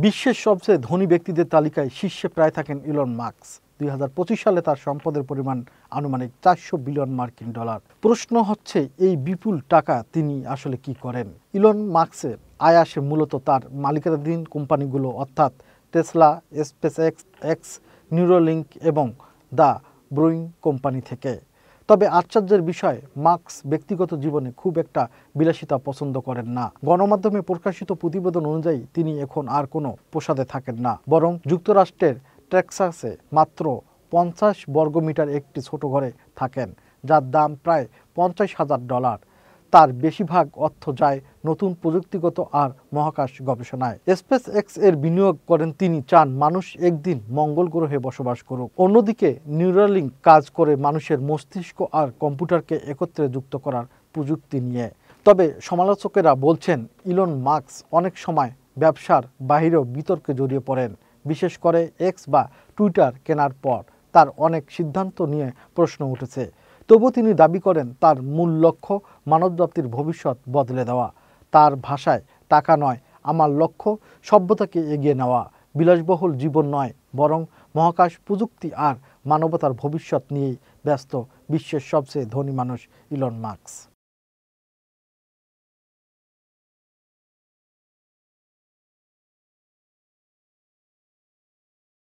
বিশ্বের সবচেয়ে ধনী ব্যক্তিদের তালিকায় শীর্ষে প্রায় থাকেন ইলন মাস্ক। 2025 সালে তার সম্পদের পরিমাণ আনুমানিক 400 বিলিয়ন মার্কিন ডলার। প্রশ্ন হচ্ছে, এই বিপুল টাকা তিনি আসলে কি করেন? ইলন মাস্কের আয় আসে মূলত তার মালিকানাধীন কোম্পানিগুলো অর্থাৎ টেসলা, স্পেসএক্স, নিউরোলিঙ্ক এবং দ্য বোয়িং কোম্পানি থেকে। তবে আশ্চর্যের বিষয়, মাস্ক ব্যক্তিগত জীবনে খুব একটা বিলাসিতা পছন্দ করেন না। গণমাধ্যমে প্রকাশিত প্রতিবেদন অনুযায়ী তিনি এখন আর কোনো প্রাসাদে থাকেন না, বরং যুক্তরাষ্ট্রের টেক্সাসে মাত্র 50 বর্গমিটার একটি ছোট ঘরে থাকেন, যার দাম প্রায় $50,000। তার বেশিরভাগ অর্থ যায় নতুন প্রযুক্তিগত আর মহাকাশ গবেষণায়। স্পেসএক্স এর বিনিয়োগ করেন তিনি চান মানুষ একদিন মঙ্গল গ্রহে বসবাস করুক। অন্যদিকে নিউরালিঙ্ক কাজ করে মানুষের মস্তিষ্ক আর কম্পিউটারকে একত্রে যুক্ত করার প্রযুক্তি নিয়ে। তবে সমালোচকেরা বলছেন, ইলন মাস্ক অনেক সময় ব্যবসার বাহিরেও বিতর্কে জড়িয়ে পড়েন। বিশেষ করে এক্স বা টুইটার কেনার পর তার অনেক সিদ্ধান্ত নিয়ে প্রশ্ন উঠেছে। তবু তিনি দাবি করেন তার মূল লক্ষ্য মানবজাতির ভবিষ্যৎ বদলে দেওয়া। তার ভাষায়, টাকা নয়, আমার লক্ষ্য সভ্যতাকে এগিয়ে নেওয়া, বিলাসবহুল জীবন নয়, বরং মহাকাশ প্রযুক্তি আর মানবতার ভবিষ্যৎ নিয়েই ব্যস্ত বিশ্বের সবচেয়ে ধনী মানুষ ইলন মাস্ক।